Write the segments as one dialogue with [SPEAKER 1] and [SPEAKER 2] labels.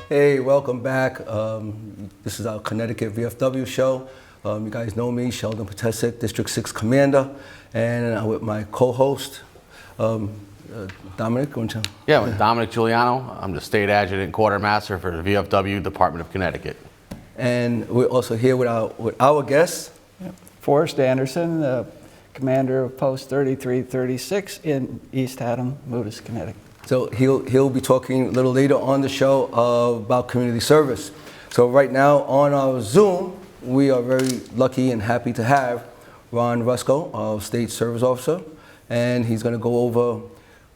[SPEAKER 1] Hey, welcome back. This is our Connecticut VFW show. You guys know me, Sheldon Patesic, District 6 Commander, and I'm with my co-host, Dominic.
[SPEAKER 2] Yeah, I'm Dominic Giuliano. I'm the State Adjutant and Quartermaster for the VFW Department of Connecticut.
[SPEAKER 1] And we're also here with our guest.
[SPEAKER 3] Forrest Anderson, the Commander of Post 3336 in East Haddam, Moodus, Connecticut.
[SPEAKER 1] So he'll be talking a little later on the show about community service. So right now on our Zoom, we are very lucky and happy to have Ron Rusco, our State Service Officer, and he's going to go over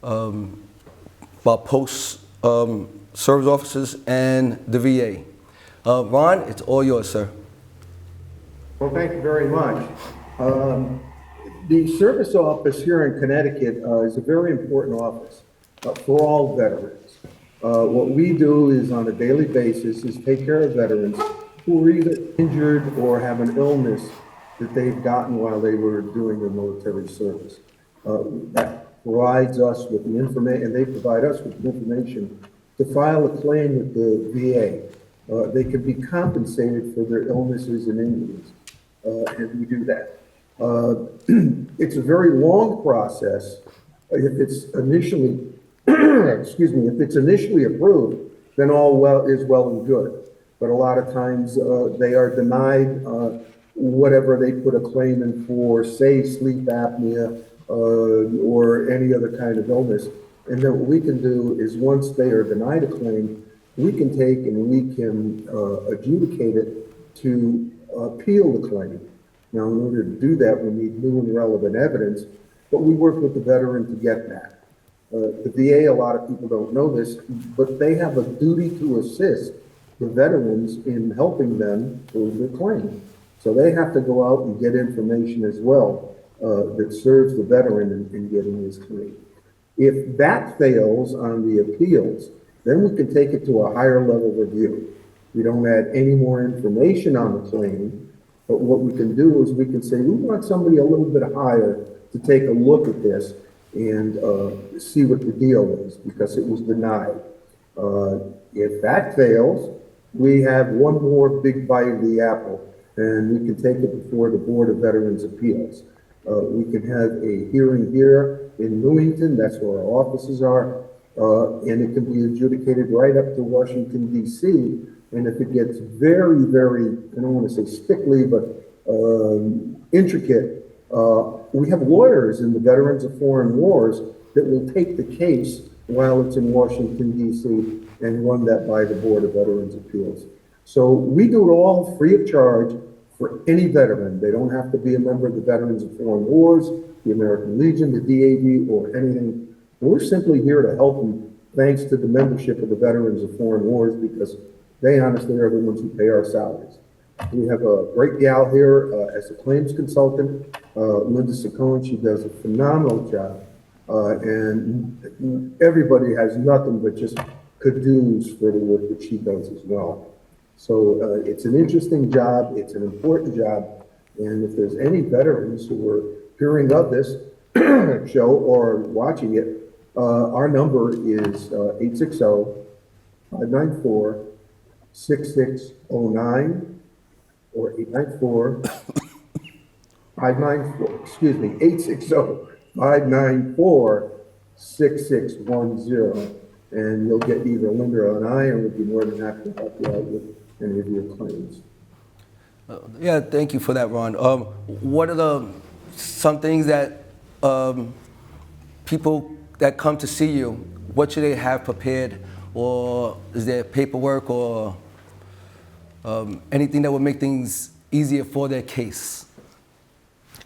[SPEAKER 1] about post service officers and the VA. Ron, it's all yours, sir.
[SPEAKER 4] Well, thank you very much. The service office here in Connecticut is a very important office for all veterans. What we do is on a daily basis is take care of veterans who are either injured or have an illness that they've gotten while they were doing their military service. That provides us with the information, and they provide us with the information to file a claim with the VA. They can be compensated for their illnesses and injuries, and we do that. It's a very long process. If it's initially if it's initially approved, then all is well and good. But a lot of times they are denied whatever they put a claim in for, say sleep apnea or any other kind of illness. And then what we can do is once they are denied a claim, we can take and we can adjudicate it to appeal the claim. Now, in order to do that, we need new and relevant evidence, but we work with the veteran to get that. The VA, a lot of people don't know this, but they have a duty to assist the veterans in helping them prove their claim. So they have to go out and get information as well that serves the veteran in getting his claim. If that fails on the appeals, then we can take it to a higher level review. We don't add any more information on the claim, but what we can do is we can say, we want somebody a little bit higher to take a look at this and see what the deal is, because it was denied. If that fails, we have one more big bite of the apple, and we can take it before the Board of Veterans Appeals. We can have a hearing here in Newington, that's where our offices are, and it can be adjudicated right up to Washington, D.C., and if it gets very, very, I don't want to say stickly, but intricate, we have lawyers in the Veterans of Foreign Wars that will take the case while it's in Washington, D.C., and run that by the Board of Veterans Appeals. So we do it all free of charge for any veteran. They don't have to be a member of the Veterans of Foreign Wars, the American Legion, the DAV, or anything. We're simply here to help them, thanks to the membership of the Veterans of Foreign Wars, because they honestly are the ones who pay our salaries. We have a great gal here as a claims consultant, Linda Saccone. She does a phenomenal job, and everybody has nothing but just kudos for the work that she does as well. So it's an interesting job, it's an important job, and if there's any veterans who are hearing of this show or watching it, our number is 860-594-6609. or 860-594-6610, and you'll get either Linda or I, and we'd be more than happy to help you out with any of your claims.
[SPEAKER 1] Yeah, thank you for that, Ron. What are some things that people that come to see you, what should they have prepared, or is there paperwork or anything that would make things easier for their case?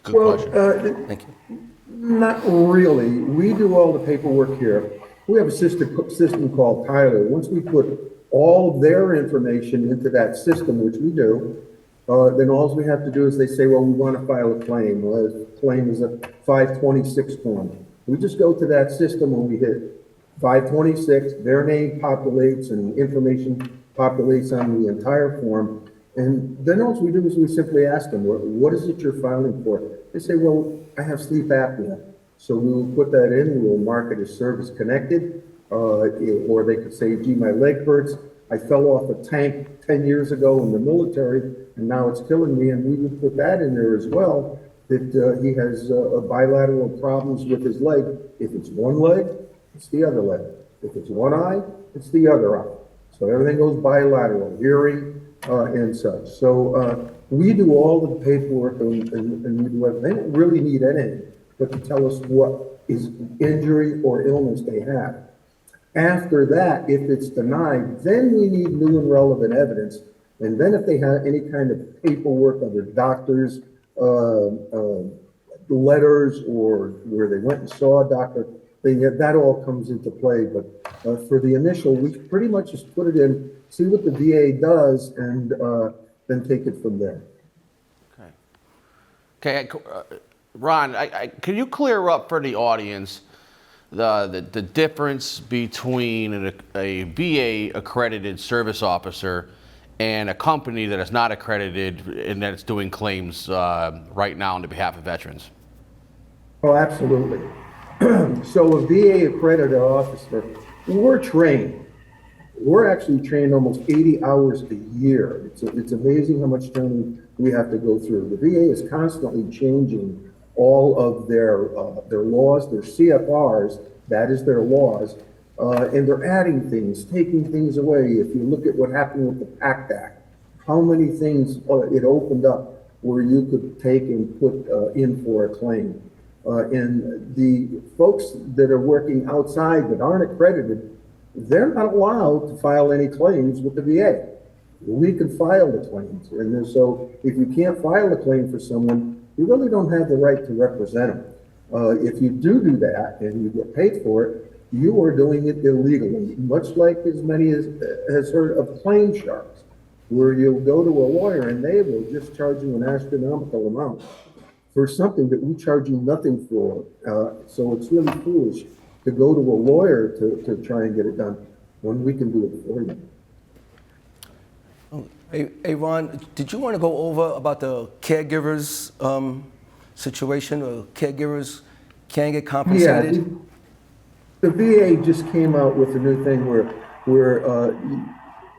[SPEAKER 2] Good question.
[SPEAKER 1] Thank you.
[SPEAKER 4] Not really. We do all the paperwork here. We have a system called Tyler. Once we put all of their information into that system, which we do, then all we have to do is they say, well, we want to file a claim. Well, the claim is a 526 form. We just go to that system and we hit 526, their name populates and information populates on the entire form. And then all we do is we simply ask them, what is it you're filing for? They say, well, I have sleep apnea. So we will put that in, we will mark it as service connected, or they could say, gee, my leg hurts, I fell off a tank 10 years ago in the military, and now it's killing me, and we would put that in there as well, that he has bilateral problems with his leg. If it's one leg, it's the other leg. If it's one eye, it's the other eye. So everything goes bilateral, hearing and such. So we do all the paperwork and we do everything. They don't really need anything but to tell us what is injury or illness they have. After that, if it's denied, then we need new and relevant evidence. And then if they have any kind of paperwork, other doctors, letters, or where they went and saw a doctor, that all comes into play. But for the initial, we pretty much just put it in, see what the VA does, and then take it from there.
[SPEAKER 2] Okay, Ron, can you clear up for the audience the difference between a VA accredited service officer and a company that is not accredited and that's doing claims right now on the behalf of veterans?
[SPEAKER 4] Oh, absolutely. So a VA accredited officer, we're trained. We're actually trained almost 80 hours a year. It's amazing how much training we have to go through. The VA is constantly changing all of their laws, their CFRs, that is their laws, and they're adding things, taking things away. If you look at what happened with the PACT Act, how many things it opened up where you could take and put in for a claim. And the folks that are working outside that aren't accredited, they're not allowed to file any claims with the VA. We can file the claims. And so if you can't file a claim for someone, you really don't have the right to represent them. If you do that and you get paid for it, you are doing it illegally, much like as many as has heard of claim sharks, where you'll go to a lawyer and they will just charge you an astronomical amount for something that we charge you nothing for. So it's really foolish to go to a lawyer to try and get it done when we can do it for you.
[SPEAKER 1] Hey, Ron, did you want to go over about the caregivers situation, or caregivers can get compensated?
[SPEAKER 4] Yeah, the VA just came out with a new thing where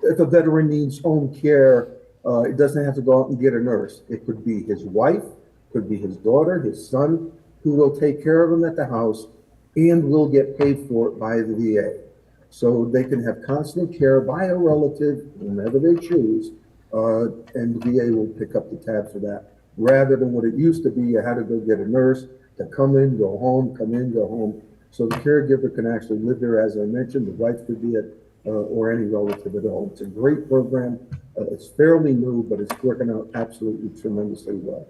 [SPEAKER 4] if a veteran needs home care, it doesn't have to go out and get a nurse. It could be his wife, could be his daughter, his son, who will take care of him at the house and will get paid for it by the VA. So they can have constant care by a relative whenever they choose, and the VA will pick up the tab for that. Rather than what it used to be, you had to go get a nurse to come in, go home, come in, go home. So the caregiver can actually live there, as I mentioned, the wife could be it, or any relative at all. It's a great program. It's fairly new, but it's working out absolutely tremendously well.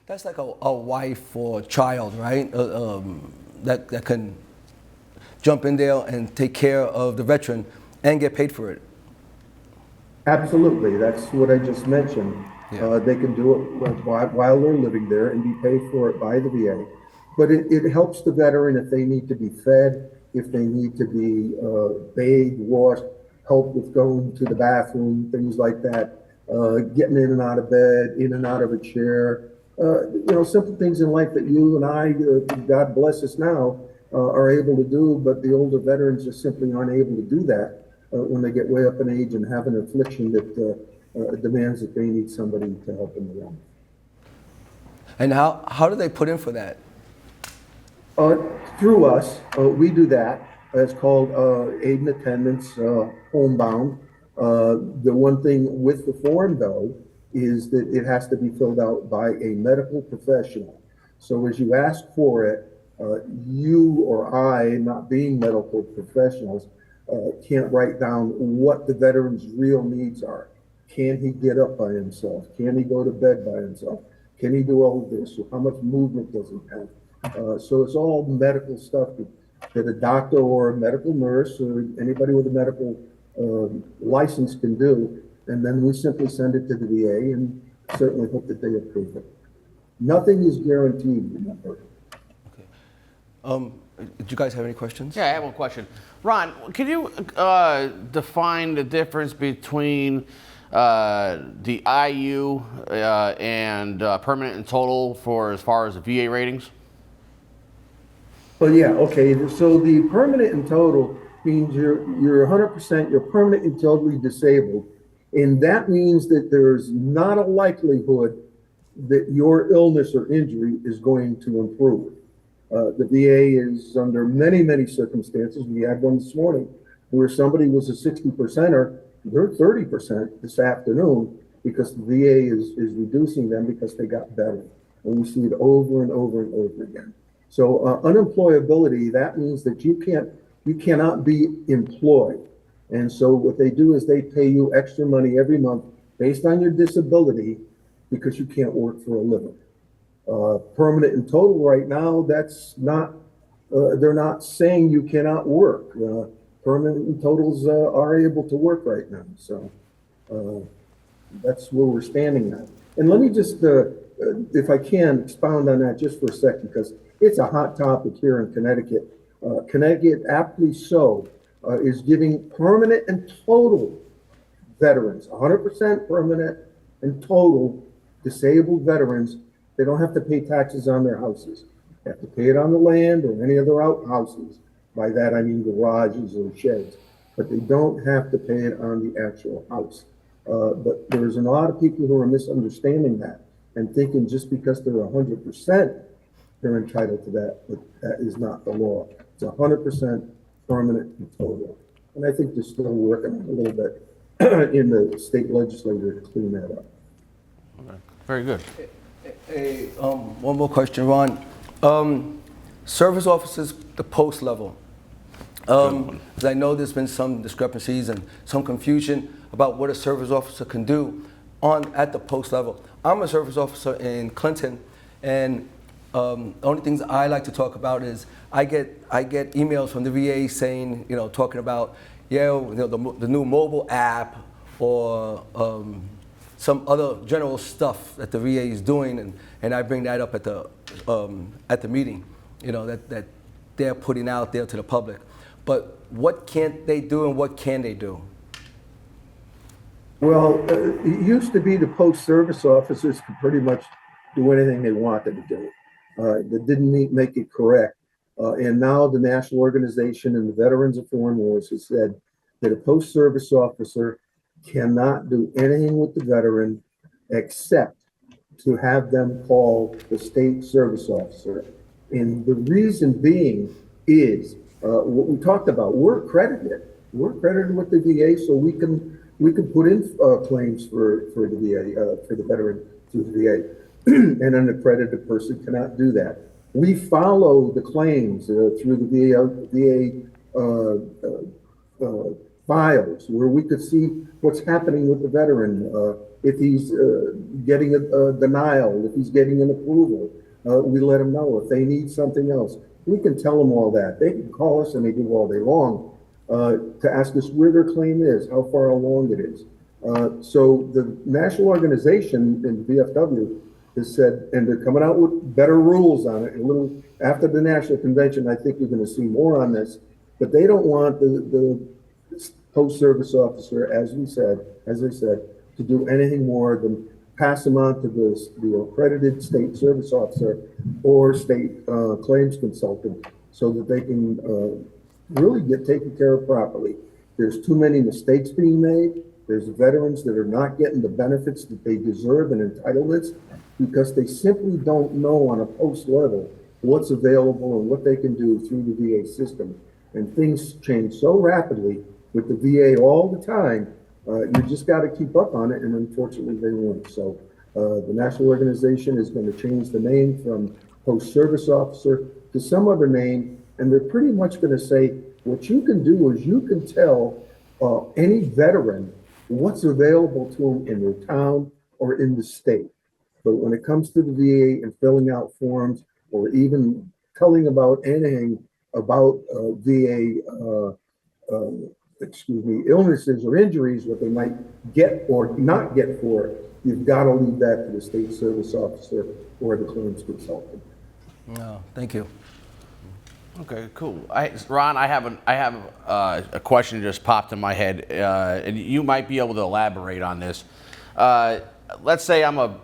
[SPEAKER 1] That's like a wife or child, right? That can jump in there and take care of the veteran and get paid for it.
[SPEAKER 4] Absolutely, that's what I just mentioned.
[SPEAKER 1] Yeah.
[SPEAKER 4] They can do it while they're living there and be paid for it by the VA. But it helps the veteran if they need to be fed, if they need to be bathed, washed, help with going to the bathroom, things like that, getting in and out of bed, in and out of a chair. Simple things in life that you and I, God bless us now, are able to do, but the older veterans just simply aren't able to do that when they get way up in age and have an affliction that demands that they need somebody to help them around.
[SPEAKER 1] And how do they put in for that?
[SPEAKER 4] Through us, we do that. It's called aid and attendance, homebound. The one thing with the form, though, is that it has to be filled out by a medical professional. So as you ask for it, you or I, not being medical professionals, can't write down what the veteran's real needs are. Can he get up by himself? Can he go to bed by himself? Can he do all of this? How much movement does he have? So it's all medical stuff that a doctor or a medical nurse or anybody with a medical license can do. And then we simply send it to the VA and certainly hope that they approve it. Nothing is guaranteed, remember.
[SPEAKER 1] Okay. Do you guys have any questions?
[SPEAKER 2] Yeah, I have one question. Ron, can you define the difference between the IU and permanent and total for as far as the VA ratings?
[SPEAKER 4] Well, yeah, okay. So the permanent and total means you're 100%, you're permanently totally disabled. And that means that there's not a likelihood that your illness or injury is going to improve. The VA is under many, many circumstances. We had one this morning where somebody was a 60%er, they're 30% this afternoon because the VA is reducing them because they got better. And we see it over and over and over again. So unemployability, that means that you cannot be employed. And so what they do is they pay you extra money every month based on your disability because you can't work for a living. Permanent and total right now, that's not, they're not saying you cannot work. Permanent and totals are able to work right now. So that's where we're standing now. And let me just, if I can, expound on that just for a second, because it's a hot topic here in Connecticut. Connecticut, aptly so, is giving permanent and total veterans, 100% permanent and total disabled veterans, they don't have to pay taxes on their houses. They have to pay it on the land or any other outhouses. By that I mean garages or sheds, but they don't have to pay it on the actual house. But there's a lot of people who are misunderstanding that and thinking just because they're 100%, they're entitled to that, but that is not the law. It's 100% permanent and total. And I think they're still working a little bit in the state legislature to clean that up.
[SPEAKER 2] Okay. Very good.
[SPEAKER 1] Hey, one more question, Ron. Service officers, the post level. 'Cause I know there's been some discrepancies and some confusion about what a service officer can do at the post level. I'm a service officer in Clinton, and the only things I like to talk about is I get emails from the VA saying, talking about, the new mobile app or some other general stuff that the VA is doing, and I bring that up at the meeting, that they're putting out there to the public. But what can't they do and what can they do?
[SPEAKER 4] Well, it used to be the post-service officers could pretty much do anything they wanted to do. That didn't make it correct. And now the National Organization and the Veterans of Foreign Wars has said that a post-service officer cannot do anything with the veteran except to have them call the state service officer. And the reason being is what we talked about. We're accredited. We're accredited with the VA, so we can put in claims for the VA, for the veteran through the VA. And an accredited person cannot do that. We follow the claims through the VA files where we could see what's happening with the veteran. If he's getting a denial, if he's getting an approval, we let them know. If they need something else, we can tell them all that. They can call us and they do all day long to ask us where their claim is, how far along it is. So the national organization in VFW has said, and they're coming out with better rules on it. A little after the national convention, I think you're going to see more on this. But they don't want the post-service officer, as I said, to do anything more than pass them on to the accredited state service officer or state claims consultant so that they can really get taken care of properly. There's too many mistakes being made. There's veterans that are not getting the benefits that they deserve and entitlements because they simply don't know on a post level what's available and what they can do through the VA system. And things change so rapidly with the VA all the time. You just got to keep up on it, and unfortunately they won't. So the national organization is going to change the name from post-service officer to some other name, and they're pretty much going to say what you can do is you can tell any veteran what's available to them in their town or in the state. But when it comes to the VA and filling out forms or even telling about anything about VA illnesses or injuries, what they might get or not get for it, you've got to leave that to the state service officer or the claims consultant.
[SPEAKER 1] No, thank you.
[SPEAKER 2] Okay, cool. Ron, I have a question that just popped in my head, and you might be able to elaborate on this. Let's say I'm a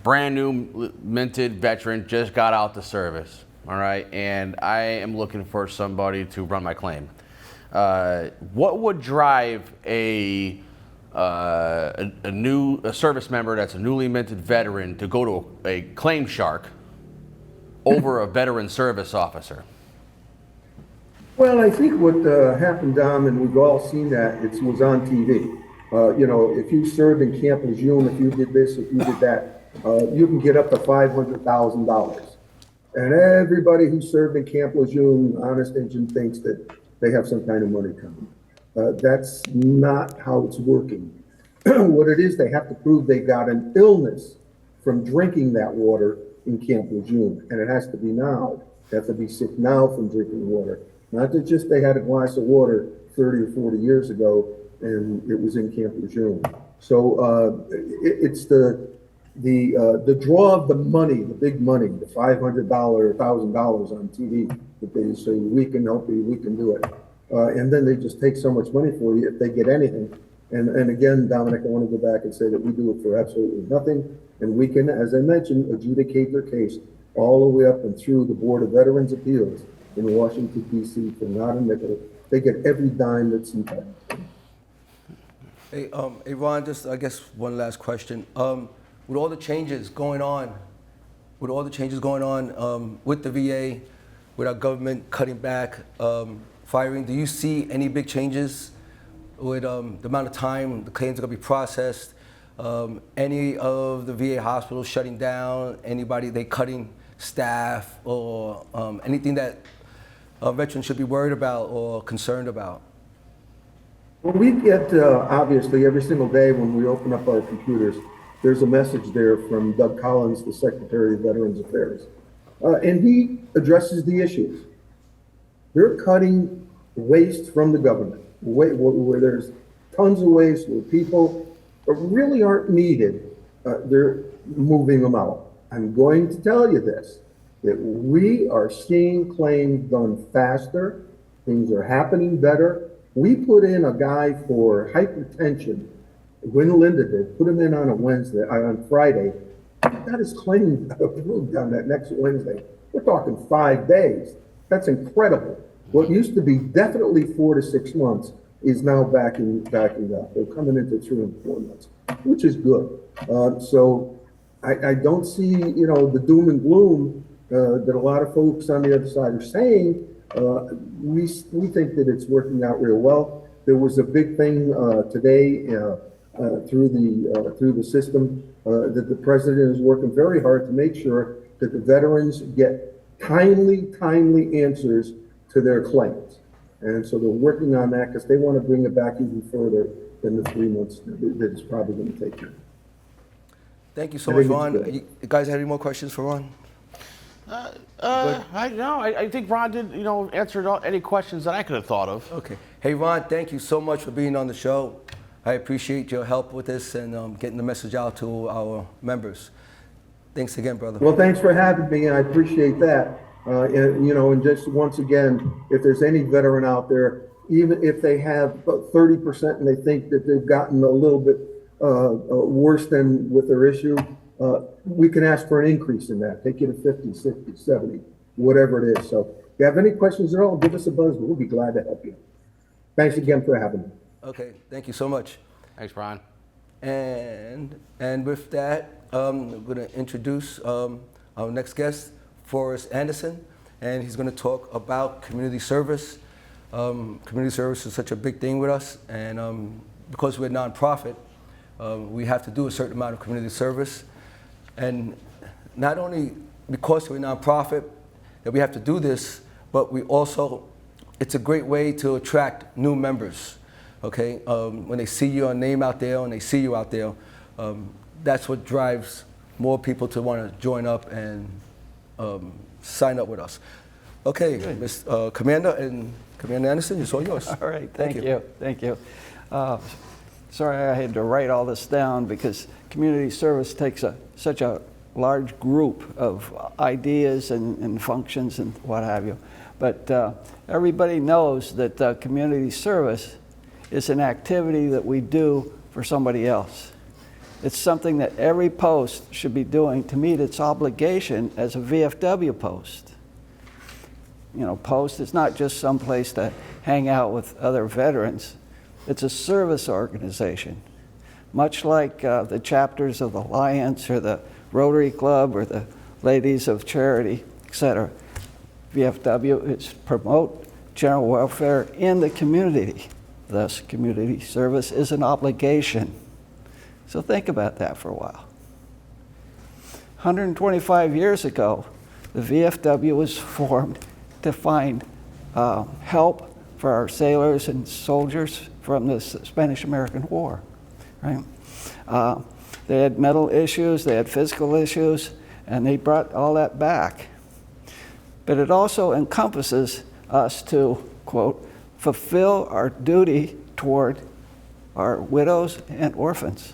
[SPEAKER 2] brand new minted veteran, just got out the service, all right, and I am looking for somebody to run my claim. what would drive a service member that's a newly minted veteran to go to a claim shark over a veteran service officer?
[SPEAKER 4] Well, I think what happened, Dom, and we've all seen that, it was on TV. You know, if you served in Camp Lejeune, if you did this, if you did that, you can get up to $500,000. And everybody who served in Camp Lejeune, honest Injun, thinks that they have some kind of money coming. That's not how it's working. What it is, they have to prove they got an illness from drinking that water in Camp Lejeune, and it has to be now. They have to be sick now from drinking water. Not that just they had a glass of water 30 or 40 years ago and it was in Camp Lejeune. So it's the draw of the money, the big money, the $500, $1,000 on TV that they say, we can help you, we can do it. And then they just take so much money for you if they get anything. And again, Dominic, I want to go back and say that we do it for absolutely nothing. And we can, as I mentioned, adjudicate their case all the way up and through the Board of Veterans Appeals in Washington, D.C. for not a nickel. They get every dime that's entitled.
[SPEAKER 1] Hey, Ron, just I guess one last question. With all the changes going on, with the VA, with our government cutting back, firing, do you see any big changes with the amount of time the claims are going to be processed? Any of the VA hospitals shutting down? Anybody they cutting staff or anything that veterans should be worried about or concerned about?
[SPEAKER 4] Well, we get, obviously, every single day when we open up our computers, there's a message there from Doug Collins, the Secretary of Veterans Affairs. And he addresses the issues. They're cutting waste from the government, where there's tons of waste, where people really aren't needed. They're moving them out. I'm going to tell you this, that we are seeing claims done faster. Things are happening better. We put in a guy for hypertension, Win Linda did, put him in on on Friday. He got his claim approved on that next Wednesday. We're talking 5 days. That's incredible. What used to be definitely 4 to 6 months is now backing up. They're coming into 3 and 4 months, which is good. So I don't see, the doom and gloom that a lot of folks on the other side are saying. We think that it's working out real well. There was a big thing today through the system that the president is working very hard to make sure that the veterans get timely answers to their claims. And so they're working on that because they want to bring it back even further than the 3 months that it's probably going to take you.
[SPEAKER 1] Thank you so much, Ron. You guys have any more questions for Ron?
[SPEAKER 2] I think Ron did, answered any questions that I could have thought of.
[SPEAKER 1] Okay. Hey, Ron, thank you so much for being on the show. I appreciate your help with this and getting the message out to our members. Thanks again, brother.
[SPEAKER 4] Well, thanks for having me. I appreciate that. And just once again, if there's any veteran out there, even if they have 30% and they think that they've gotten a little bit worse than with their issue, we can ask for an increase in that. Take you to 50, 60, 70, whatever it is. So if you have any questions at all, give us a buzz. We'll be glad to help you. Thanks again for having me.
[SPEAKER 1] Okay, thank you so much.
[SPEAKER 2] Thanks, Brian.
[SPEAKER 1] And with that, I'm going to introduce our next guest, Forrest Anderson, and he's going to talk about community service. Community service is such a big thing with us, and because we're a nonprofit, we have to do a certain amount of community service. And not only because we're a nonprofit that we have to do this, but we also, it's a great way to attract new members, okay? When they see your name out there, when they see you out there, that's what drives more people to want to join up and sign up with us. Okay, Commander Anderson, it's all yours.
[SPEAKER 3] All right, thank you. Thank you. Sorry I had to write all this down because community service takes such a large group of ideas and functions and what have you. But everybody knows that community service is an activity that we do for somebody else. It's something that every post should be doing to meet its obligation as a VFW post. Post is not just some place to hang out with other veterans. It's a service organization, much like the chapters of the Lions or the Rotary Club or the Ladies of Charity, etc. VFW is promote general welfare in the community. Thus, community service is an obligation. So think about that for a while. 125 years ago, the VFW was formed to find help for our sailors and soldiers from the Spanish-American War, right? They had mental issues, they had physical issues, and they brought all that back. But it also encompasses us to, quote, fulfill our duty toward our widows and orphans.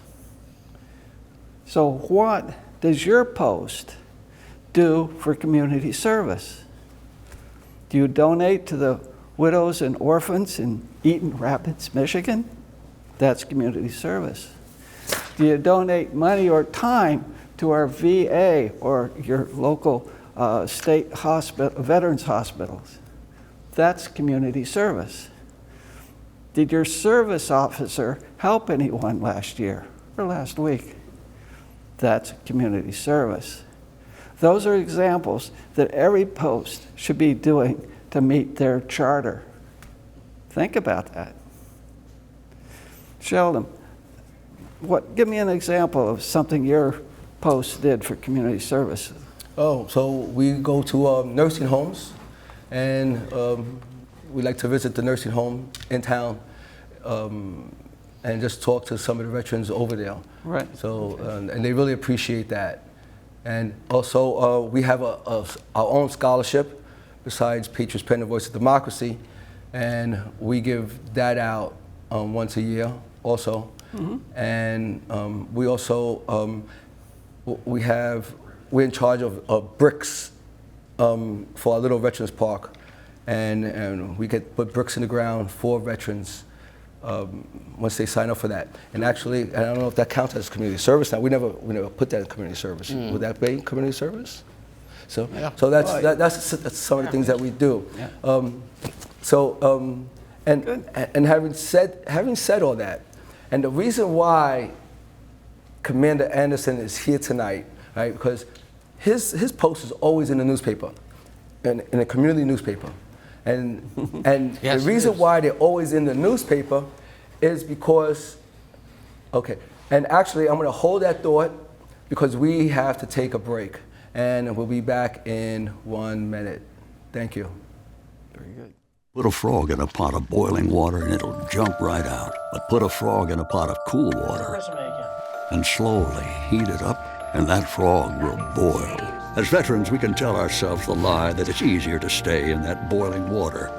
[SPEAKER 3] So what does your post do for community service? Do you donate to the widows and orphans in Eaton Rapids, Michigan? That's community service. Do you donate money or time to our VA or your local state hospital, veterans hospitals? That's community service. Did your service officer help anyone last year or last week? That's community service. Those are examples that every post should be doing to meet their charter. Think about that. Sheldon, give me an example of something your post did for community service.
[SPEAKER 1] Oh, so we go to nursing homes, and we like to visit the nursing home in town and just talk to some of the veterans over there.
[SPEAKER 3] Right.
[SPEAKER 1] So, and they really appreciate that. And also, we have our own scholarship besides Patriots Pen and Voice of Democracy, and we give that out once a year also. Mm-hmm. And we also, we're in charge of bricks for our little veterans park, and we put bricks in the ground for veterans once they sign up for that. And actually, I don't know if that counts as community service. Now we never put that in community service. Would that be community service? So, yeah. So that's some of the things that we do. Yeah. And having said all that, and the reason why Commander Anderson is here tonight, right? Because his post is always in the newspaper, in a community newspaper, and yes, the reason why they're always in the newspaper is because, okay. And actually, I'm going to hold that thought because we have to take a break, and we'll be back in 1 minute. Thank you.
[SPEAKER 3] Very good.
[SPEAKER 5] Put a frog in a pot of boiling water and it'll jump right out. But put a frog in a pot of cool water and slowly heat it up, and that frog will boil. As veterans, we can tell ourselves the lie that it's easier to stay in that boiling water,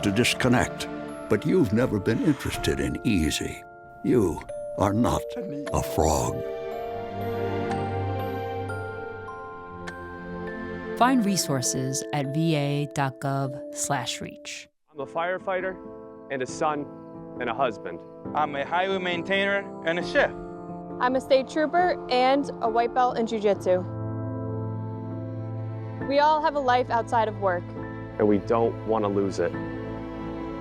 [SPEAKER 5] to disconnect. But you've never been interested in easy. You are not a frog.
[SPEAKER 6] Find resources at va.gov/reach.
[SPEAKER 7] I'm a firefighter and a son and a husband.
[SPEAKER 8] I'm a highway maintainer and a chef.
[SPEAKER 9] I'm a state trooper and a white belt in jiu-jitsu. We all have a life outside of work.
[SPEAKER 7] And we don't want to lose it.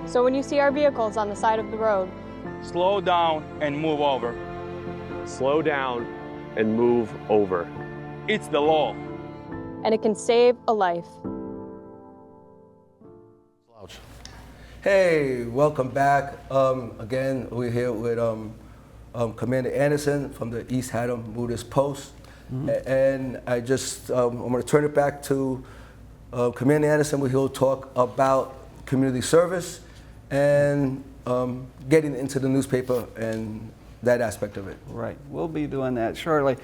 [SPEAKER 9] So when you see our vehicles on the side of the road,
[SPEAKER 8] slow down and move over.
[SPEAKER 7] Slow down and move over. It's the law.
[SPEAKER 9] And it can save a life.
[SPEAKER 1] Hey, welcome back. Again, we're here with Commander Anderson from the East Haddam Buddhist Post. Mm-hmm. And I just, I'm going to turn it back to Commander Anderson, where he'll talk about community service and getting into the newspaper and that aspect of it.
[SPEAKER 3] Right, we'll be doing that shortly.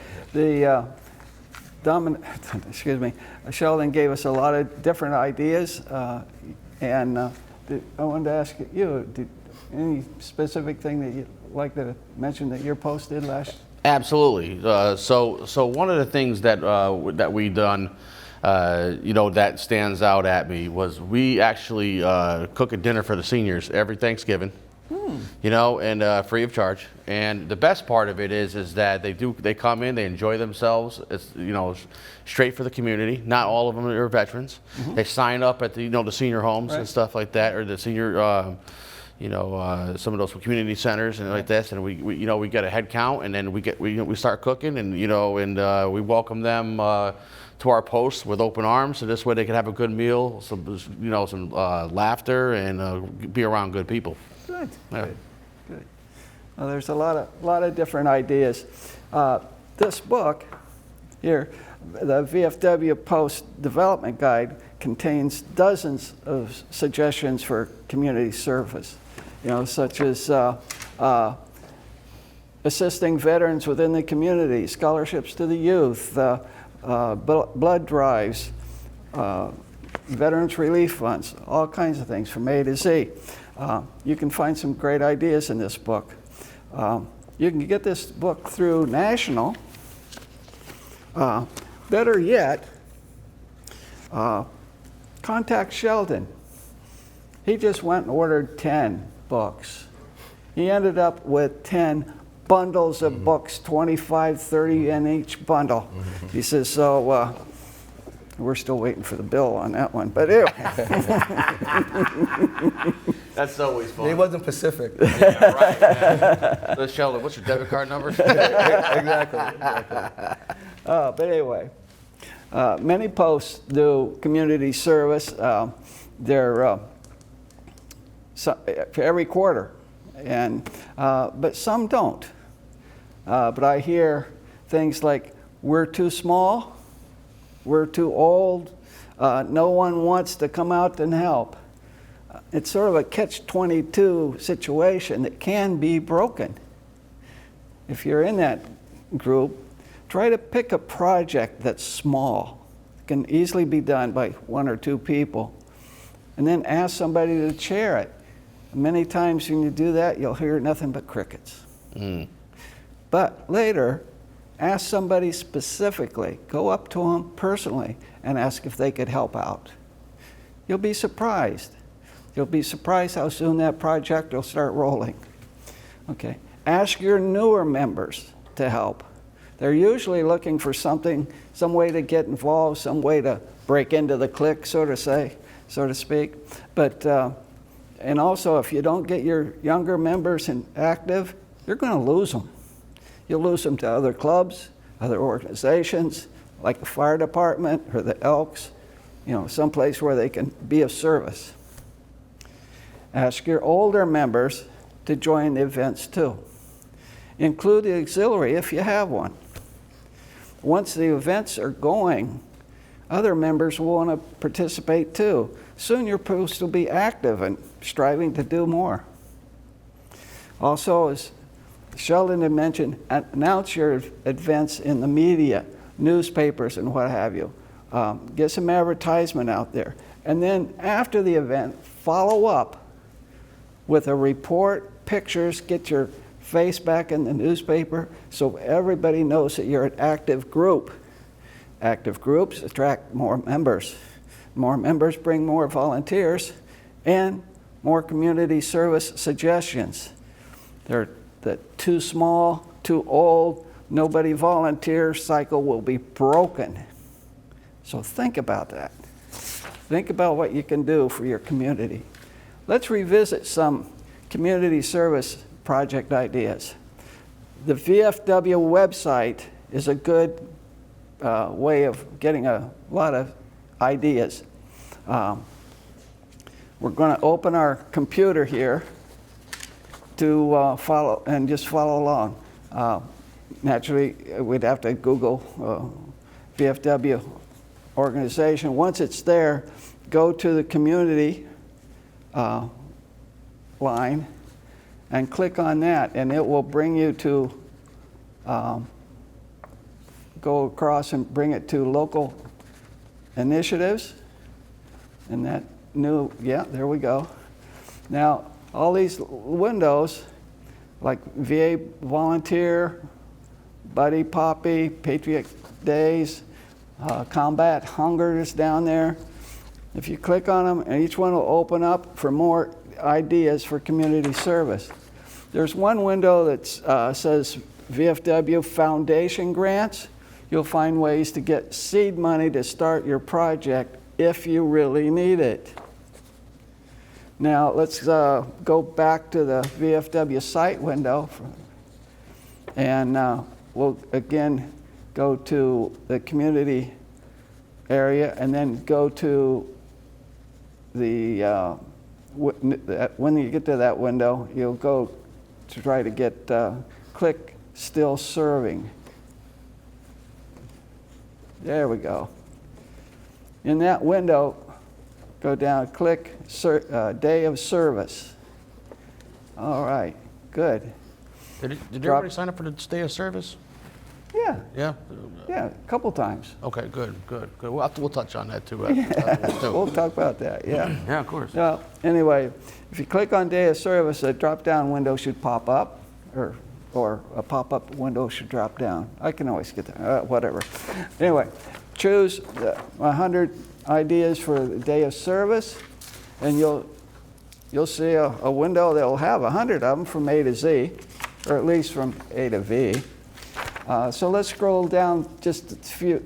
[SPEAKER 3] Sheldon gave us a lot of different ideas, and I wanted to ask you, any specific thing that you'd like to mention that your post did last?
[SPEAKER 2] Absolutely. So one of the things that we done, that stands out at me was we actually cook a dinner for the seniors every Thanksgiving. You know, and free of charge. And the best part of it is that they come in, they enjoy themselves. It's, you know, straight for the community. Not all of them are veterans. They sign up at the, the senior homes and stuff like that, or the senior, some of those community centers and like this. And we get a head count, and then we start cooking, and we welcome them to our posts with open arms, so this way they can have a good meal, some laughter, and be around good people.
[SPEAKER 3] Good.
[SPEAKER 2] Yeah.
[SPEAKER 3] Good. Well, there's a lot of different ideas. This book here, the VFW Post Development Guide, contains dozens of suggestions for community service, such as assisting veterans within the community, scholarships to the youth, blood drives, veterans relief funds, all kinds of things from A to Z. You can find some great ideas in this book. You can get this book through National. Better yet, contact Sheldon. He just went and ordered 10 books. He ended up with 10 bundles of books, 25, 30 in each bundle. He says, so we're still waiting for the bill on that one, but anyway.
[SPEAKER 2] That's always fun.
[SPEAKER 1] He wasn't Pacific.
[SPEAKER 2] Yeah, right. Yeah. So Sheldon, what's your debit card number?
[SPEAKER 1] Exactly.
[SPEAKER 3] But anyway, many posts do community service. They're for every quarter, but some don't. But I hear things like, we're too small, we're too old, no one wants to come out and help. It's sort of a catch-22 situation that can be broken. If you're in that group, try to pick a project that's small. It can easily be done by 1 or 2 people. And then ask somebody to chair it. Many times when you do that, you'll hear nothing but crickets. But later, ask somebody specifically. Go up to them personally and ask if they could help out. You'll be surprised. You'll be surprised how soon that project will start rolling. Okay. Ask your newer members to help. They're usually looking for some way to get involved, some way to break into the clique, so to speak. But and also, if you don't get your younger members active, you're going to lose them. You'll lose them to other clubs, other organizations, like the fire department or the Elks, someplace where they can be of service. Ask your older members to join the events too. Include the auxiliary if you have one. Once the events are going, other members will want to participate too. Soon you're supposed to be active and striving to do more. Also, as Sheldon had mentioned, announce your events in the media, newspapers and what have you. Get some advertisement out there. And then after the event, follow up with a report, pictures, get your face back in the newspaper so everybody knows that you're an active group. Active groups attract more members. More members bring more volunteers and more community service suggestions. The too small, too old, nobody volunteers cycle will be broken. So think about that. Think about what you can do for your community. Let's revisit some community service project ideas. The VFW website is a good way of getting a lot of ideas. We're going to open our computer here to follow along. Naturally, we'd have to Google VFW organization. Once it's there, go to the community line and click on that, and it will bring you to go across and bring it to local initiatives. And that there we go. Now, all these windows, like VA Volunteer, Buddy Poppy, Patriot Days, Combat Hunger is down there. If you click on them, and each one will open up for more ideas for community service. There's one window that says VFW Foundation Grants. You'll find ways to get seed money to start your project if you really need it. Now let's go back to the VFW site window, and we'll again go to the community area and then go to the, when you get to that window, you'll go to try to get, click Still Serving. There we go. In that window, go down, click Day of Service. All right, good.
[SPEAKER 2] Did everybody sign up for the day of service?
[SPEAKER 3] Yeah.
[SPEAKER 2] Yeah?
[SPEAKER 3] Yeah, a couple times.
[SPEAKER 2] Okay, good. We'll touch on that too.
[SPEAKER 3] We'll talk about that, yeah.
[SPEAKER 2] Yeah, of course.
[SPEAKER 3] Well, anyway, if you click on Day of Service, a drop-down window should pop up, or a pop-up window should drop down. I can always get that, whatever. Anyway, choose 100 ideas for the Day of Service, and you'll see a window that will have 100 of them from A to Z, or at least from A to V. So let's scroll down just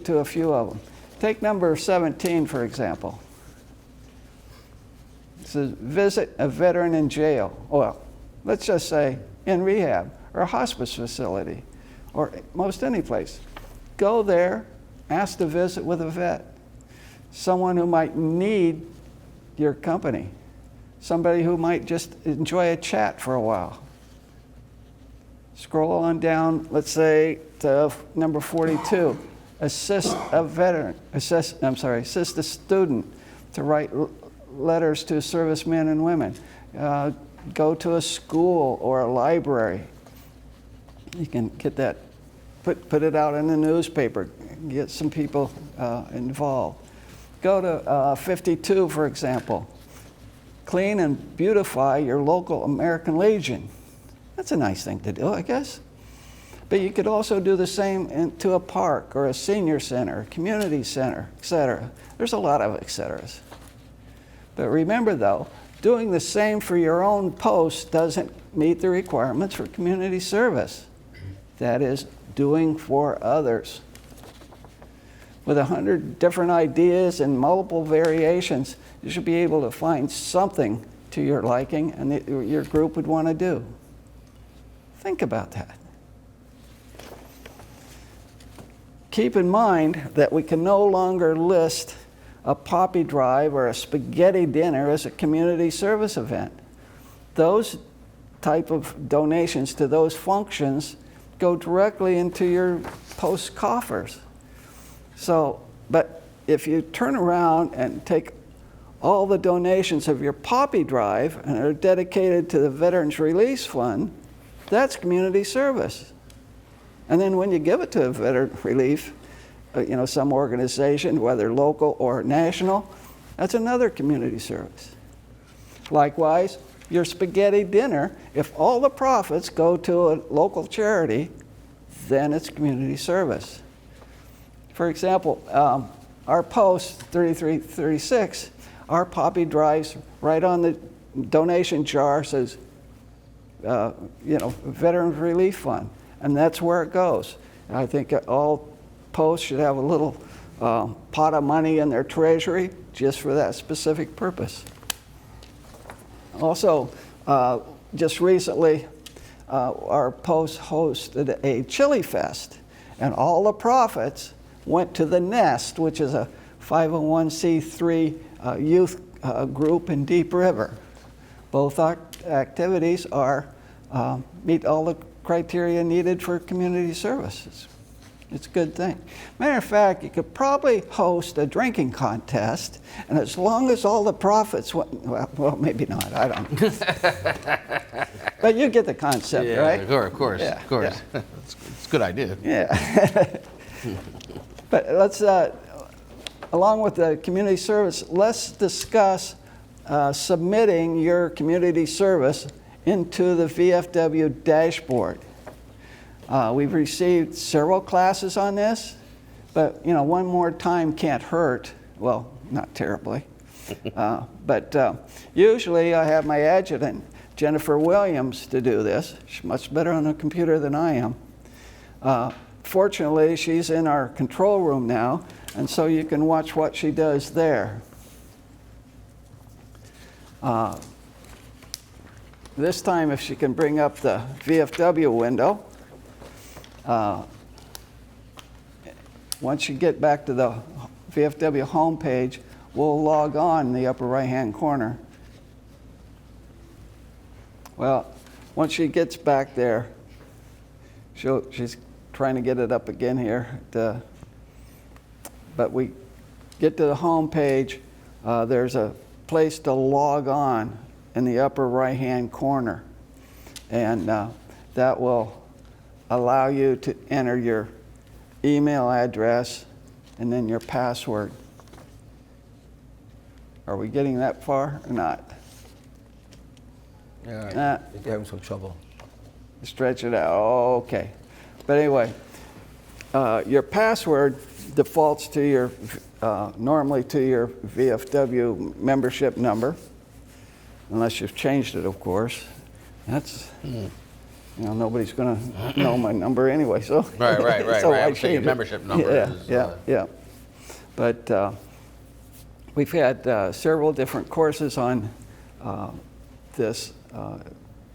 [SPEAKER 3] to a few of them. Take number 17, for example. It says, visit a veteran in jail. Well, let's just say in rehab or a hospice facility or most any place. Go there, ask to visit with a vet, someone who might need your company, somebody who might just enjoy a chat for a while. Scroll on down, let's say, to number 42. Assist a student to write letters to servicemen and women. Go to a school or a library. You can get that, put it out in the newspaper, get some people involved. Go to 52, for example. Clean and beautify your local American Legion. That's a nice thing to do, I guess. But you could also do the same to a park or a senior center, community center, etc. There's a lot of et ceteras. But remember though, doing the same for your own post doesn't meet the requirements for community service. That is, doing for others. With 100 different ideas and multiple variations, you should be able to find something to your liking and that your group would want to do. Think about that. Keep in mind that we can no longer list a poppy drive or a spaghetti dinner as a community service event. Those type of donations to those functions go directly into your post coffers. So, but if you turn around and take all the donations of your poppy drive and are dedicated to the Veterans Release Fund, that's community service. And then when you give it to a veteran relief, some organization, whether local or national, that's another community service. Likewise, your spaghetti dinner, if all the profits go to a local charity, then it's community service. For example, our post 3336, our poppy drives right on the donation jar says, Veterans Relief Fund, and that's where it goes. And I think all posts should have a little pot of money in their treasury just for that specific purpose. Also, just recently, our post hosted a chili fest, and all the profits went to the Nest, which is a 501c3 youth group in Deep River. Both activities meet all the criteria needed for community services. It's a good thing. Matter of fact, you could probably host a drinking contest, and as long as all the profits went, well, maybe not, I don't know. But you get the concept,
[SPEAKER 2] yeah,
[SPEAKER 3] right?
[SPEAKER 2] Of course.
[SPEAKER 3] Yeah.
[SPEAKER 2] It's a good idea.
[SPEAKER 3] Yeah. But let's, along with the community service, let's discuss submitting your community service into the VFW dashboard. We've received several classes on this, but one more time can't hurt. Well, not terribly. But usually I have my adjutant, Jennifer Williams, to do this. She's much better on a computer than I am. Fortunately, she's in our control room now, and so you can watch what she does there. This time, if she can bring up the VFW window, once you get back to the VFW homepage, we'll log on in the upper right-hand corner. Well, once she gets back there, she's trying to get it up again here. But we get to the homepage, there's a place to log on in the upper right-hand corner. And that will allow you to enter your email address and then your password. Are we getting that far or not?
[SPEAKER 1] Yeah, you're having some trouble.
[SPEAKER 3] Stretch it out. Okay. But anyway, your password defaults to your normally to your VFW membership number, unless you've changed it, of course. That's nobody's going to know my number anyway. So
[SPEAKER 2] Right.
[SPEAKER 3] So
[SPEAKER 2] I
[SPEAKER 3] I
[SPEAKER 2] would say your
[SPEAKER 3] changed it.
[SPEAKER 2] membership number is.
[SPEAKER 3] Yeah. But we've had several different courses on this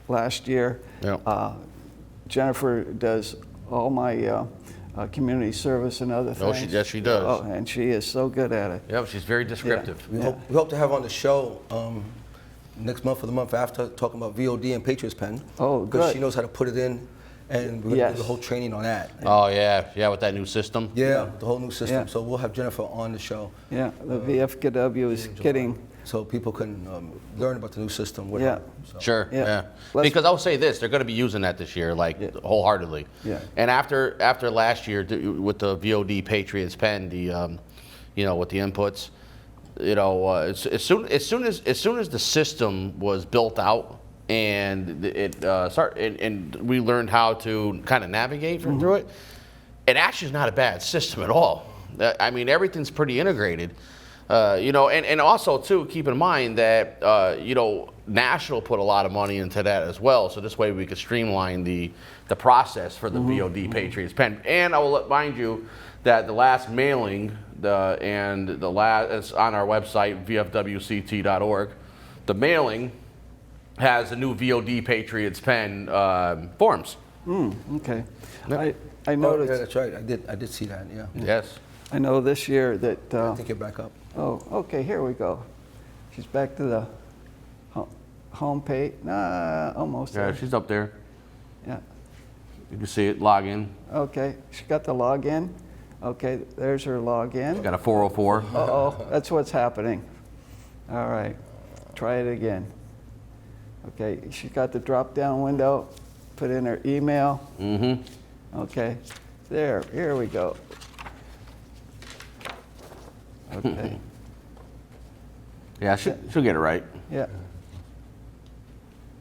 [SPEAKER 3] last year.
[SPEAKER 2] Yeah.
[SPEAKER 3] Jennifer does all my community service and other things.
[SPEAKER 2] Yes, she does.
[SPEAKER 3] Oh, and she is so good at it.
[SPEAKER 2] Yep, she's very descriptive.
[SPEAKER 1] We hope to have on the show next month or the month after talking about VOD and Patriots Pen.
[SPEAKER 3] Oh,
[SPEAKER 1] because
[SPEAKER 3] good.
[SPEAKER 1] she knows how to put it in, and we're going to do the whole training on that.
[SPEAKER 2] Oh, yeah, with that new system.
[SPEAKER 1] Yeah, the whole new system.
[SPEAKER 3] Yeah.
[SPEAKER 1] So we'll have Jennifer on the show.
[SPEAKER 3] Yeah, the VFW is getting.
[SPEAKER 1] So people can learn about the new system with
[SPEAKER 3] Yeah.
[SPEAKER 1] her. So.
[SPEAKER 2] Sure,
[SPEAKER 3] Yeah.
[SPEAKER 2] yeah.
[SPEAKER 3] Let's-
[SPEAKER 2] Because I'll say this, they're going to be using that this year, wholeheartedly.
[SPEAKER 3] Yeah.
[SPEAKER 2] And after last year with the VOD Patriots Pen, with the inputs, as soon as the system was built out and and we learned how to kind of navigate through it, it actually is not a bad system at all. I mean, everything's pretty integrated. And also too, keep in mind that National put a lot of money into that as well. So this way we could streamline the process for the VOD Patriots Pen. And I will remind you that the last mailing, it's on our website vfwct.org. The mailing has the new VOD Patriots Pen forms.
[SPEAKER 3] Okay.
[SPEAKER 2] Yep.
[SPEAKER 3] I noticed.
[SPEAKER 1] Yeah, that's right. I did see that. Yeah.
[SPEAKER 2] Yes.
[SPEAKER 3] I know this year that.
[SPEAKER 1] I think you're back up.
[SPEAKER 3] Oh, okay. Here we go. She's back to the home page. Nah, almost.
[SPEAKER 2] Yeah,
[SPEAKER 3] there.
[SPEAKER 2] she's up there.
[SPEAKER 3] Yeah.
[SPEAKER 2] You can see it. Log in.
[SPEAKER 3] Okay. She got the login. Okay. There's her login.
[SPEAKER 2] Got a 404.
[SPEAKER 3] Uh-oh, that's what's happening. All right, try it again. Okay, she got the drop-down window, put in her email.
[SPEAKER 2] Mm-hmm.
[SPEAKER 3] Okay, here we go. Okay,
[SPEAKER 2] Yeah, she'll get it right.
[SPEAKER 3] yeah.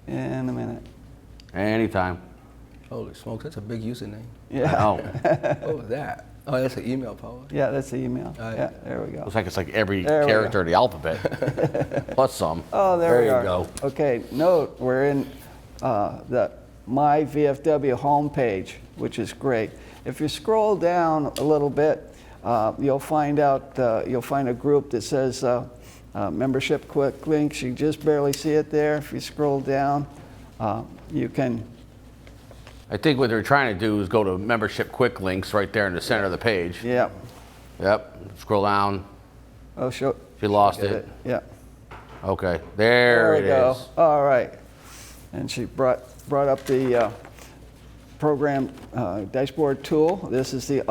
[SPEAKER 3] In a minute.
[SPEAKER 2] Anytime.
[SPEAKER 1] Holy smokes, that's a big username.
[SPEAKER 3] Yeah.
[SPEAKER 2] Oh,
[SPEAKER 1] What was that? Oh, that's an email, Paul.
[SPEAKER 3] Yeah, that's the email.
[SPEAKER 1] Right.
[SPEAKER 3] Yeah, there we go.
[SPEAKER 2] looks like it's like every
[SPEAKER 3] There we
[SPEAKER 2] character of the alphabet, plus some.
[SPEAKER 3] Oh, there we
[SPEAKER 2] you
[SPEAKER 3] are.
[SPEAKER 2] go.
[SPEAKER 3] Okay, note we're in the My VFW homepage, which is great. If you scroll down a little bit, you'll find a group that says membership quick links. You just barely see it there. If you scroll down, you can.
[SPEAKER 2] I think what they're trying to do is go to membership quick links right there in the center of the page.
[SPEAKER 3] Yeah.
[SPEAKER 2] Yep. Scroll down.
[SPEAKER 3] Oh, show.
[SPEAKER 2] She lost
[SPEAKER 3] Get
[SPEAKER 2] it.
[SPEAKER 3] Yeah.
[SPEAKER 2] Okay. There
[SPEAKER 3] we
[SPEAKER 2] it
[SPEAKER 3] go.
[SPEAKER 2] is.
[SPEAKER 3] All right. And she brought up the program dashboard tool. This is the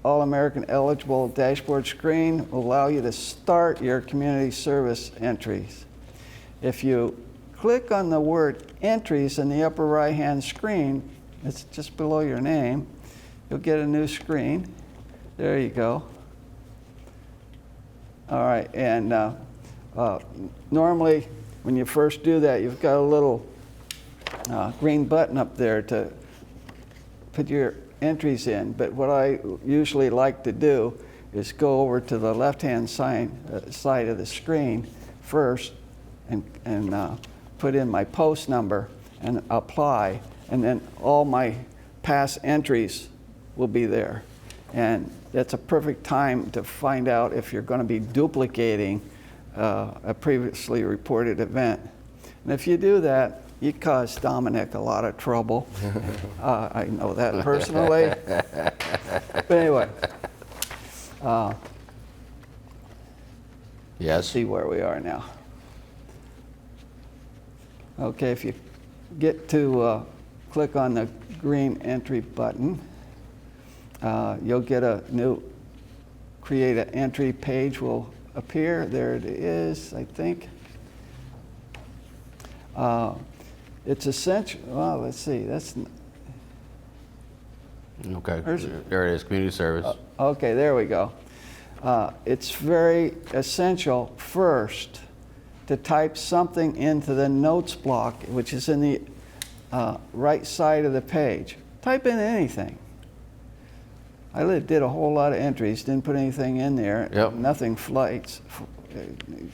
[SPEAKER 3] All-American eligible dashboard screen. Will allow you to start your community service entries. If you click on the word entries in the upper right-hand screen, it's just below your name, you'll get a new screen. There you go. All right, and normally when you first do that, you've got a little green button up there to put your entries in. But what I usually like to do is go over to the left-hand side of the screen first and put in my post number and apply, and then all my past entries will be there. And that's a perfect time to find out if you're going to be duplicating a previously reported event. And if you do that, you cause Dominic a lot of trouble. I know that personally. But anyway,
[SPEAKER 2] Yes.
[SPEAKER 3] see where we are now. Okay, if you get to click on the green entry button, you'll get a new create an entry page will appear. There it is, I think. It's essential. Well, let's see. That's
[SPEAKER 2] Okay. There it is. Community service.
[SPEAKER 3] okay. There we go. It's very essential first to type something into the notes block, which is in the right side of the page. Type in anything. I did a whole lot of entries, didn't put anything in there.
[SPEAKER 2] Yep.
[SPEAKER 3] Nothing flights,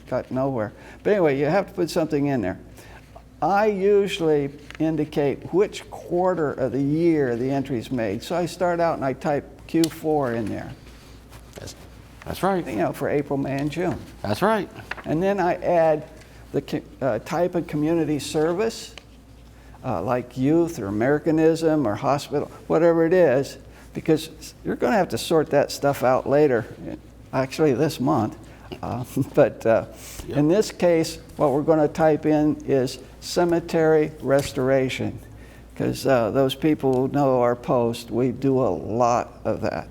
[SPEAKER 3] got nowhere. But anyway, you have to put something in there. I usually indicate which quarter of the year the entry's made. So I start out and I type Q4 in there.
[SPEAKER 2] That's right.
[SPEAKER 3] You know, for April, May, and June.
[SPEAKER 2] That's right.
[SPEAKER 3] And then I add the type of community service, like youth or Americanism or hospital, whatever it is, because you're going to have to sort that stuff out later, actually this month. In this case, what we're going to type in is cemetery restoration, because those people who know our post, we do a lot of that.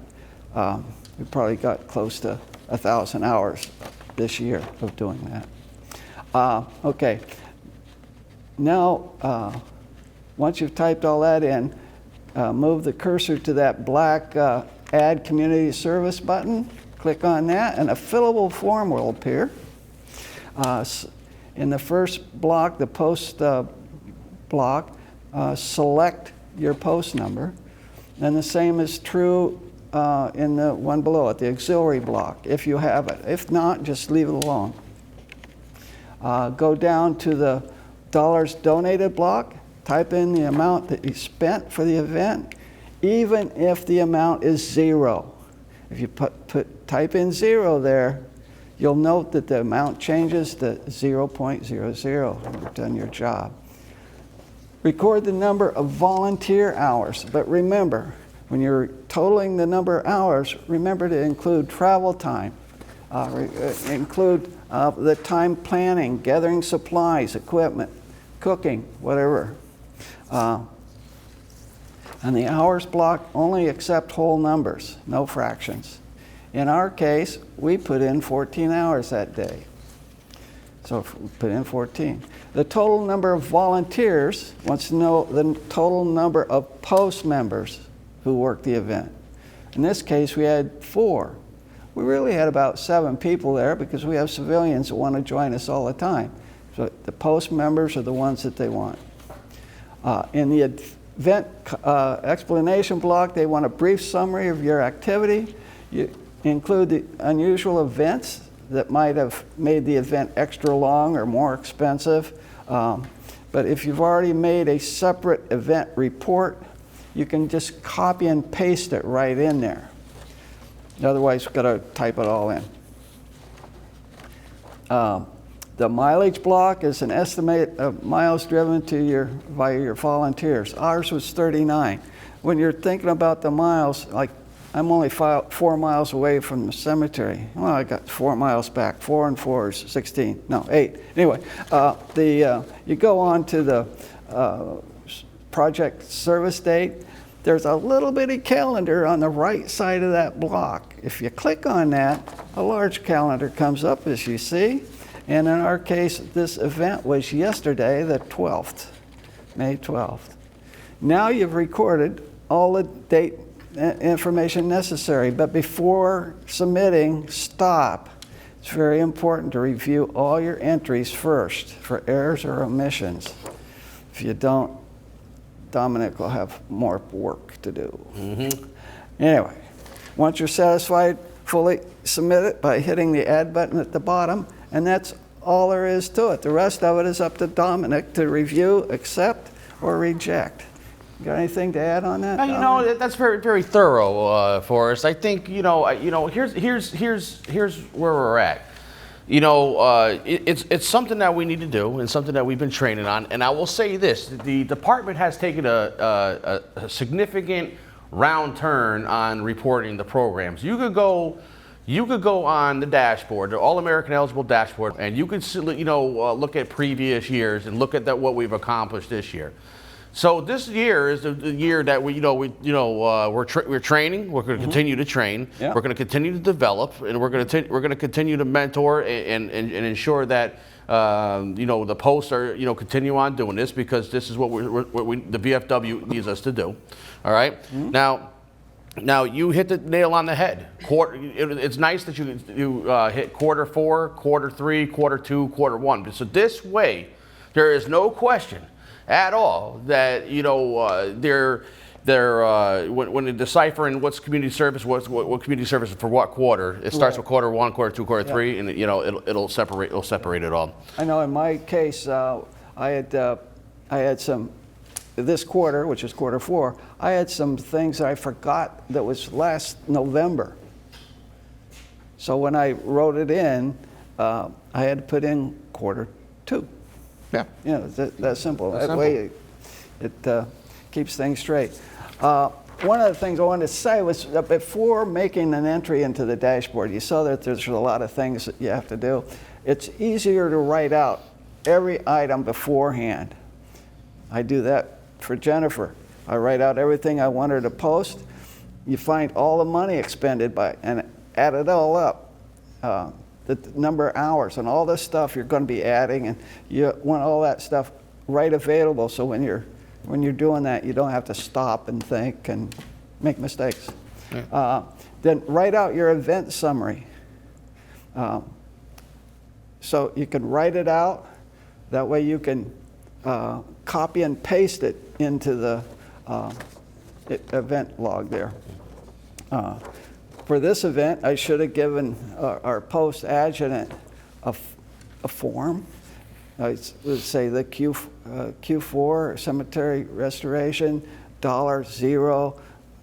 [SPEAKER 3] We probably got close to 1,000 hours this year of doing that. Okay. Now, once you've typed all that in, move the cursor to that black Add Community Service button. Click on that, and a fillable form will appear. In the first block, the post block, select your post number. And the same is true in the one below it, the auxiliary block, if you have it. If not, just leave it alone. Go down to the dollars donated block, type in the amount that you spent for the event, even if the amount is 0. If you type in 0 there, you'll note that the amount changes to 0.00. You've done your job. Record the number of volunteer hours, but remember, when you're totaling the number of hours, remember to include travel time, include the time planning, gathering supplies, equipment, cooking, whatever. And the hours block only accept whole numbers, no fractions. In our case, we put in 14 hours that day. So we put in 14. The total number of volunteers wants to know the total number of post members who worked the event. In this case, we had 4. We really had about 7 people there because we have civilians that want to join us all the time. So the post members are the ones that they want. In the event explanation block, they want a brief summary of your activity. You include the unusual events that might have made the event extra long or more expensive. But if you've already made a separate event report, you can just copy and paste it right in there. Otherwise, you've got to type it all in. The mileage block is an estimate of miles driven by your volunteers. Ours was 39. When you're thinking about the miles, like I'm only 4 miles away from the cemetery. Well, I got 4 miles back. 4 and 4 is 16. No, 8. Anyway, you go on to the project service date. There's a little bitty calendar on the right side of that block. If you click on that, a large calendar comes up, as you see. And in our case, this event was yesterday, the 12th, May 12th. Now you've recorded all the date information necessary, but before submitting, stop. It's very important to review all your entries first for errors or omissions. If you don't, Dominic will have more work to do. Mm-hmm. Anyway, once you're satisfied, fully submit it by hitting the Add button at the bottom, and that's all there is to it. The rest of it is up to Dominic to review, accept, or reject. You got anything to add on that?
[SPEAKER 2] You know, that's very, very thorough, Forrest. I think, here's where we're at. It's something that we need to do and something that we've been training on. And I will say this, the department has taken a significant round turn on reporting the programs. You could go on the dashboard, the All-American eligible dashboard, and you could look at previous years and look at what we've accomplished this year. So this year is the year that we're training. We're going to continue to train.
[SPEAKER 3] Yeah.
[SPEAKER 2] We're going to continue to develop, and we're going to continue to mentor and ensure that the posts are continue on doing this, because this is what the VFW needs us to do. All right. Now you hit the nail on the head. It's nice that you hit quarter 4, quarter 3, quarter 2, quarter 1. So this way, there is no question at all that they're when they're deciphering what's community service, what community service for what quarter. It starts with quarter 1, quarter 2, quarter 3, and it'll separate it all.
[SPEAKER 3] I know in my case, I had some this quarter, which is quarter 4. I had some things that I forgot that was last November. So when I wrote it in, I had to put in quarter 2.
[SPEAKER 2] Yeah.
[SPEAKER 3] That's simple. That way it keeps things straight. One of the things I wanted to say was that before making an entry into the dashboard, you saw that there's a lot of things that you have to do. It's easier to write out every item beforehand. I do that for Jennifer. I write out everything I want her to post. You find all the money expended and add it all up. The number of hours and all this stuff you're going to be adding, and you want all that stuff right available, so when you're doing that, you don't have to stop and think and make mistakes. Yeah. Then write out your event summary. So you can write it out. That way you can copy and paste it into the event log there. For this event, I should have given our post adjutant a form. Let's say the Q4 cemetery restoration, $0,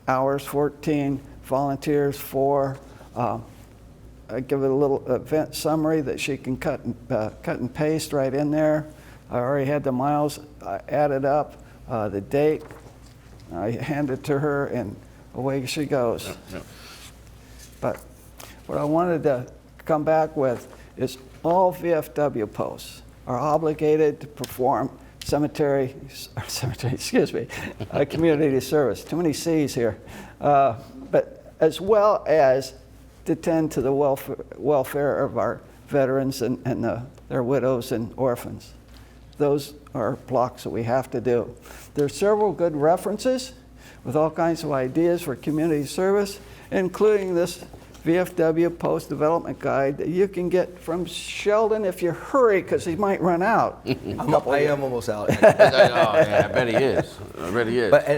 [SPEAKER 3] hours 14, volunteers 4. I give it a little event summary that she can cut and paste right in there. I already had the miles added up, the date. I hand it to her, and away she goes. Yeah. But what I wanted to come back with is all VFW posts are obligated to perform community service. Too many C's here. But as well as to tend to the welfare of our veterans and their widows and orphans. Those are blocks that we have to do. There are several good references with all kinds of ideas for community service, including this VFW Post-Development Guide that you can get from Sheldon if you hurry, because he might run out.
[SPEAKER 1] I am almost out.
[SPEAKER 2] Oh, yeah, I bet he is.
[SPEAKER 1] But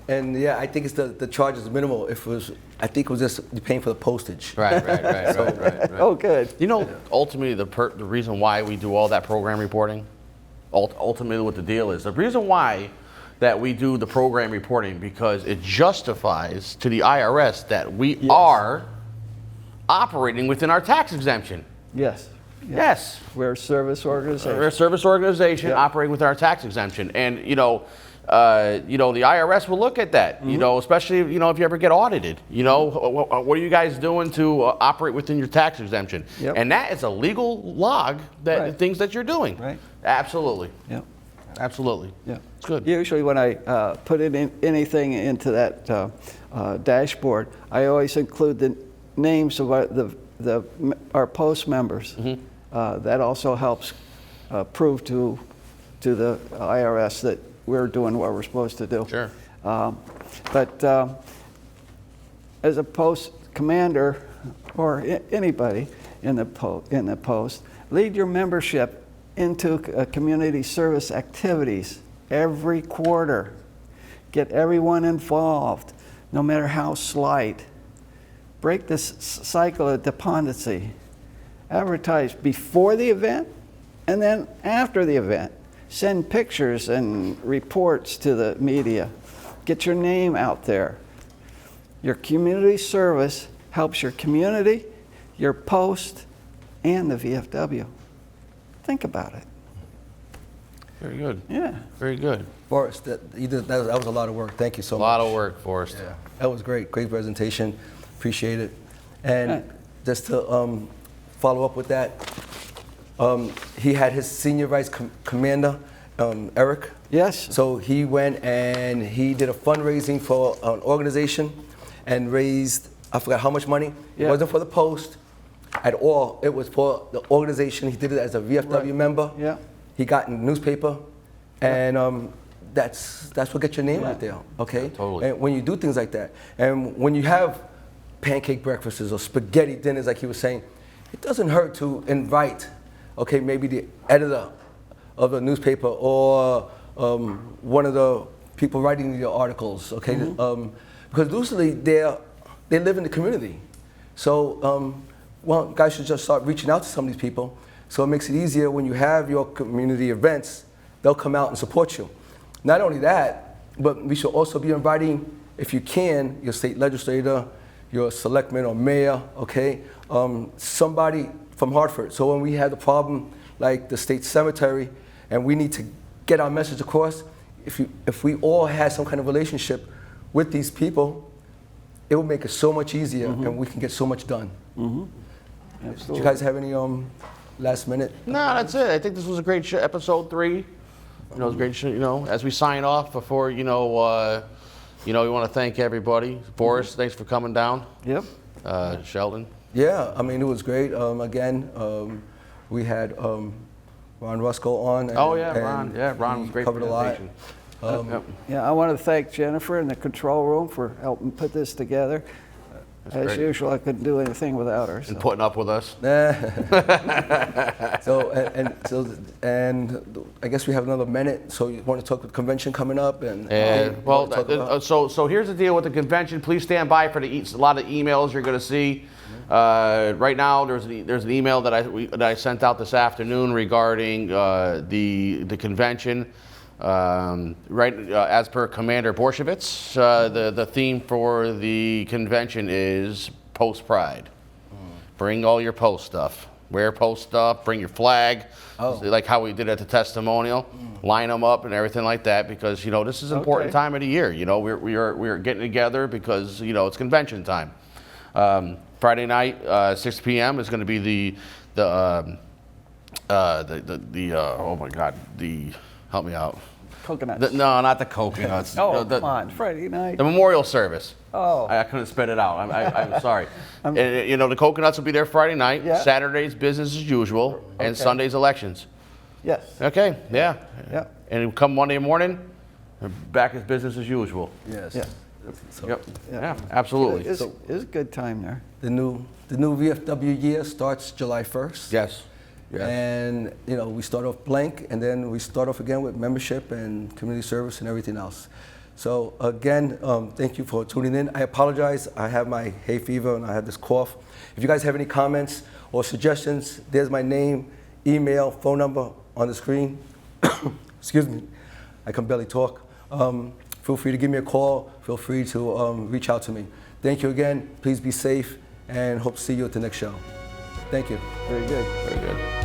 [SPEAKER 1] I think it's the charge is minimal. I think it was just you're paying for the postage.
[SPEAKER 2] Right.
[SPEAKER 3] Oh, good.
[SPEAKER 2] Ultimately, the reason why we do all that program reporting, ultimately what the deal is, the reason why that we do the program reporting, because it justifies to the IRS that we are operating within our tax exemption.
[SPEAKER 3] Yes.
[SPEAKER 2] We're
[SPEAKER 3] a service organization.
[SPEAKER 2] We're a service organization operating with our tax exemption. And, the IRS will look at that, especially, if you ever get audited. What are you guys doing to operate within your tax exemption?
[SPEAKER 3] Yep.
[SPEAKER 2] And that is a legal log, things that you're doing.
[SPEAKER 3] Right.
[SPEAKER 2] Absolutely.
[SPEAKER 3] Yep.
[SPEAKER 2] Absolutely.
[SPEAKER 3] Yeah.
[SPEAKER 2] It's good.
[SPEAKER 3] Usually when I put anything into that dashboard, I always include the names of our post members. Mm-hmm. That also helps prove to the IRS that we're doing what we're supposed to do.
[SPEAKER 2] Sure.
[SPEAKER 3] But as a post commander or anybody in the post, lead your membership into community service activities every quarter. Get everyone involved, no matter how slight. Break this cycle of dependency Advertise before the event and then after the event. Send pictures and reports to the media. Get your name out there. Your community service helps your community, your post, and the VFW. Think about it.
[SPEAKER 2] Very good.
[SPEAKER 3] Yeah.
[SPEAKER 2] Very good.
[SPEAKER 1] Forrest, that was a lot of work. Thank you so
[SPEAKER 2] A
[SPEAKER 1] much.
[SPEAKER 2] lot of work, Forrest.
[SPEAKER 1] Yeah, that was great. Great presentation. Appreciate it. And just to follow up with that, he had his senior vice commander, Eric.
[SPEAKER 3] Yes.
[SPEAKER 1] So he went and he did a fundraising for an organization and raised, I forgot how much money.
[SPEAKER 3] Yeah.
[SPEAKER 1] It wasn't for the Post at all. It was for the organization. He did it as a VFW member.
[SPEAKER 3] Yeah.
[SPEAKER 1] He got in the newspaper, and that's what gets your name out there, okay?
[SPEAKER 2] Totally.
[SPEAKER 1] And when you do things like that, and when you have pancake breakfasts or spaghetti dinners, like he was saying, it doesn't hurt to invite, okay, maybe the editor of the newspaper or one of the people writing the articles, okay? Because usually they live in the community. So, well, guys should just start reaching out to some of these people. So it makes it easier when you have your community events, they'll come out and support you. Not only that, but we should also be inviting, if you can, your state legislator, your selectman or mayor, okay? Somebody from Hartford. So when we had the problem like the state cemetery and we need to get our message across, if we all had some kind of relationship with these people, it would make it so much easier and we can get so much done.
[SPEAKER 3] Absolutely.
[SPEAKER 1] Do you guys have any last minute?
[SPEAKER 2] No, that's it. I think this was a great show, episode 3. It was a great show. As we sign off before, we want to thank everybody. Forrest, thanks for coming down.
[SPEAKER 3] Yep.
[SPEAKER 2] Sheldon.
[SPEAKER 1] Yeah, I mean, it was great. Again, we had Ron Rusko on. And,
[SPEAKER 2] Ron. Yeah, Ron was
[SPEAKER 1] he
[SPEAKER 2] great
[SPEAKER 1] covered a lot.
[SPEAKER 2] presentation.
[SPEAKER 3] Yeah, I want to thank Jennifer in the control room for helping put this together. As
[SPEAKER 2] great.
[SPEAKER 3] usual, I couldn't do anything without her.
[SPEAKER 2] And
[SPEAKER 3] So.
[SPEAKER 2] putting up with us.
[SPEAKER 1] And I guess we have another minute. So you want to talk with the convention coming up and
[SPEAKER 2] So here's the deal with the convention. Please stand by for a lot of emails you're going to see. Right now, there's an email that I sent out this afternoon regarding the convention. As per Commander Borshevitz, the theme for the convention is post pride. Bring all your post stuff. Wear post stuff. Bring your flag, like how we did at the testimonial. Line them up and everything like that because this is an important time of the year. We are getting together because it's convention time. Friday night, 6 p.m. is going to be the oh my God, help me out.
[SPEAKER 3] Coconuts.
[SPEAKER 2] No, not the coconuts.
[SPEAKER 3] Come on, Friday night.
[SPEAKER 2] The memorial service.
[SPEAKER 3] Oh.
[SPEAKER 2] I couldn't spit it out. I'm sorry. And, the coconuts will be there Friday night.
[SPEAKER 3] Yeah.
[SPEAKER 2] Saturday's business as usual, and Sunday's elections.
[SPEAKER 3] Yes.
[SPEAKER 2] Okay. Yeah.
[SPEAKER 3] Yeah.
[SPEAKER 2] And come Monday morning, back as business as usual.
[SPEAKER 1] yes.
[SPEAKER 3] Yeah.
[SPEAKER 1] So
[SPEAKER 2] Yep. Yeah. Absolutely.
[SPEAKER 3] It's a good time there.
[SPEAKER 1] the new VFW year starts July 1st.
[SPEAKER 2] Yes. Yes.
[SPEAKER 1] And we start off blank, and then we start off again with membership and community service and everything else. So again, thank you for tuning in. I apologize. I have my hay fever and I have this cough. If you guys have any comments or suggestions, there's my name, email, phone number on the screen. Excuse me. I can barely talk. Feel free to give me a call. Feel free to reach out to me. Thank you again. Please be safe and hope to see you at the next show. Thank you.
[SPEAKER 3] Very good.
[SPEAKER 2] Very good.